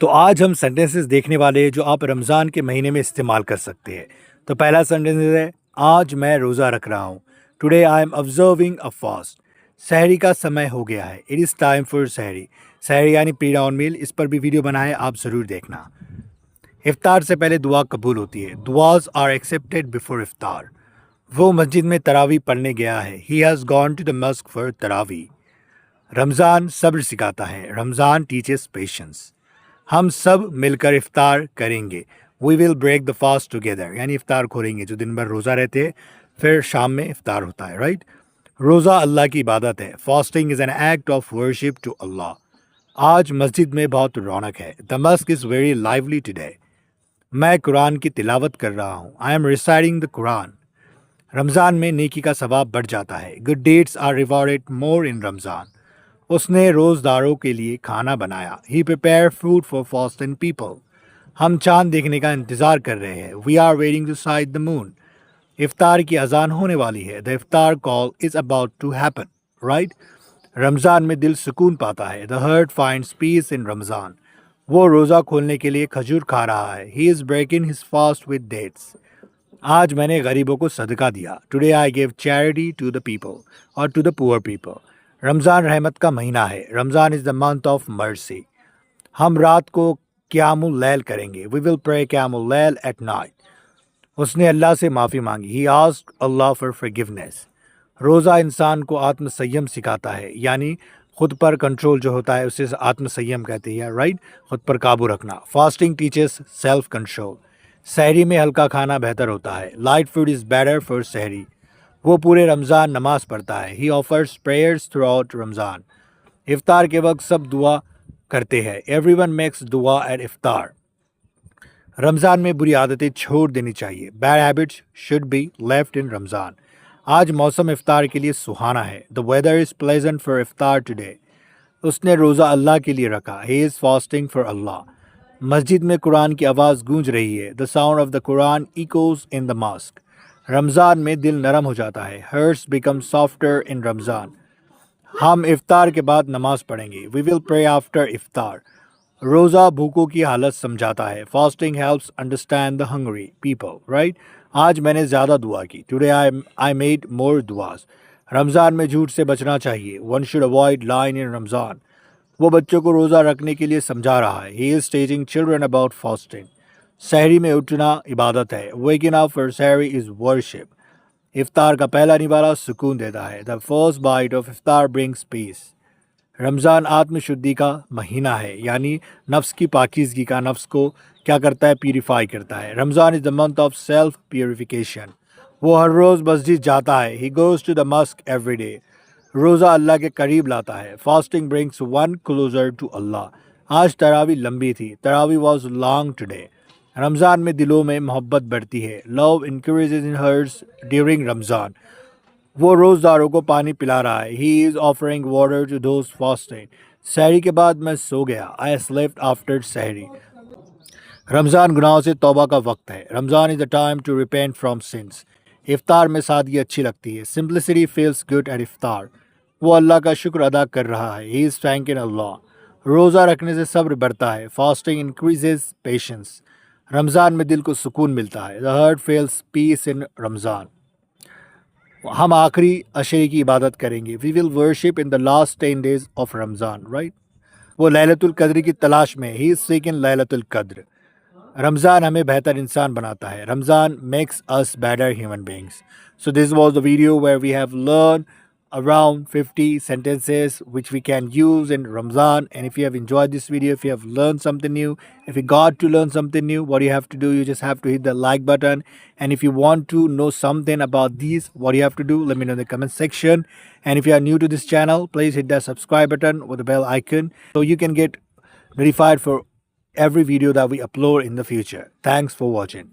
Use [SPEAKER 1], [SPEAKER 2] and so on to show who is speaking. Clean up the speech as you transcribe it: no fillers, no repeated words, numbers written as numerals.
[SPEAKER 1] تو آج ہم سینٹینسز دیکھنے والے ہیں جو آپ رمضان کے مہینے میں استعمال کر سکتے ہیں. تو پہلا سینٹینس ہے آج میں روزہ رکھ رہا ہوں. Today I am observing a fast. سحری کا سمے ہو گیا ہے. اٹ از ٹائم فار سحری. سحری یعنی پری ڈاؤن میل. اس پر بھی ویڈیو بنا ہے, آپ ضرور دیکھنا. افطار سے پہلے دعا قبول ہوتی ہے. دعاز آر ایکسیپٹیڈ بفور افطار. وہ مسجد میں تراویح پڑھنے گیا ہے. He has gone to the mosque for Taraweeh. Ramadan صبر سکھاتا ہے. Ramadan teaches patience. ہم سب مل کر افطار کریں گے. We will break the fast together. یعنی افطار کھولیں گے. جو دن بھر روزہ رہتے ہیں پھر شام میں افطار ہوتا ہے, رائٹ. روزہ اللہ کی عبادت ہے. Fasting is an act of worship to Allah. آج مسجد میں بہت رونق ہے. The mosque is very lovely today. میں قرآن کی تلاوت کر رہا ہوں. آئی ایم ریسائڈنگ دا قرآن. رمضان میں نیکی کا ثواب بڑھ جاتا ہے. Good deeds are rewarded more in Ramadan. اس نے روزداروں کے لیے کھانا بنایا. He prepare food for fasting people. ہم چاند دیکھنے کا انتظار کر رہے ہیں. We are waiting to sight the moon. افطار کی اذان ہونے والی ہے. The iftar call is about to happen, right. Ramadan میں دل سکون پاتا ہے. The heart finds peace in Ramadan. وہ روزہ کھولنے کے لیے کھجور کھا رہا ہے. He is breaking his fast with dates. آج میں نے غریبوں کو صدقہ دیا. Today I give charity to the people اور ٹو دا پور پیپل. رمضان رحمت کا مہینہ ہے. Ramzan is the month of مرسی. ہم رات کو قیام اللیل کریں گے. وی ول پرے قیام اللیل ایٹ نائٹ. اس نے اللہ سے معافی مانگی. ہی آسکڈ اللہ فار forgiveness. روزہ انسان کو آتم سیم سکھاتا ہے. یعنی خود پر کنٹرول جو ہوتا ہے اسے آتم سیم کہتے ہیں, رائٹ. خود پر قابو رکھنا. Fasting teaches self control. سحری میں ہلکا کھانا بہتر ہوتا ہے. Light food is better for sehri. وہ پورے رمضان نماز پڑھتا ہے. He offers prayers throughout Ramzan. افطار کے وقت سب دعا کرتے ہیں. Everyone makes dua at iftar. Ramzan میں بری عادتیں چھوڑ دینی چاہیے. Bad habits should be left in Ramzan. آج موسم افطار کے لیے سہانا ہے. The weather is pleasant for iftar today. اس نے روزہ اللہ کے لیے رکھا. He is fasting for Allah. مسجد میں قرآن کی آواز گونج رہی ہے. The sound of the Quran echoes in the mosque. Ramzan میں دل نرم ہو جاتا ہے. Hearts become softer in Ramzan. ہم افطار کے بعد نماز پڑھیں گے. وی ول پرے آفٹر افطار. روزہ بھوکوں کی حالت سمجھاتا ہے. Fasting helps understand the hungry people, right. آج میں نے زیادہ دعا کی. Today I made more دعاز. رمضان میں جھوٹ سے بچنا چاہیے. ون شوڈ اوائڈ لائن ان رمضان. وہ بچوں کو روزہ رکھنے کے لیے سمجھا رہا ہے. He is teaching children about fasting. سحری میں اٹھنا عبادت ہے. Waking up for sehri is worship. افطار کا پہلا نوالا سکون دیتا ہے. The first bite of iftar brings peace. Ramzan آتم شدی کا مہینہ ہے. یعنی نفس کی پاکیزگی کا. نفس کو کیا کرتا ہے, پیوریفائی کرتا ہے. Ramzan is the month of self purification. وہ ہر روز مسجد جاتا ہے. He goes to the mosque every day. روزہ اللہ کے قریب لاتا ہے. Fasting brings one closer to Allah. آج تراویح لمبی تھی. تراویح واز لانگ ٹوڈے. رمضان میں دلوں میں محبت بڑھتی ہے. Love increases in hearts during Ramzan. وہ روزداروں کو پانی پلا رہا ہے. He is offering water to those fasting. سحری کے بعد میں سو گیا. آئی سلیپٹ آفٹر سحری. رمضان گناہوں سے توبہ کا وقت ہے. Ramzan is the time to repent from sins. افطار میں سادگی اچھی لگتی ہے. سمپلسٹی فیلس گڈ ایٹ افطار. وہ اللہ کا شکر ادا کر رہا ہے. ہی از تھینکنگ اللہ. روزہ رکھنے سے صبر بڑھتا ہے. Fasting increases patience. رمضان میں دل کو سکون ملتا ہے. The heart feels peace in Ramzan. ہم آخری عشرے کی عبادت کریں گے. We will worship in the last 10 days of Ramzan, right. وہ لیلۃ القدر کی تلاش میں. ہی از سیکنگ لیلۃ القدر. رمضان ہمیں بہتر انسان بناتا ہے. رمضان Max us better human beings. So this was the video where we have learned around 50 sentences which we can use in Ramadan. And if you have enjoyed this video, if you have learned something new, if you got to learn something new, what you have to do, you just have to hit the like button. And if you want to know something about these, what you have to do, let me know in the comment section. And if you are new to this channel, please hit the subscribe button with the bell icon so you can get notified for every video that we upload in the future. Thanks for watching.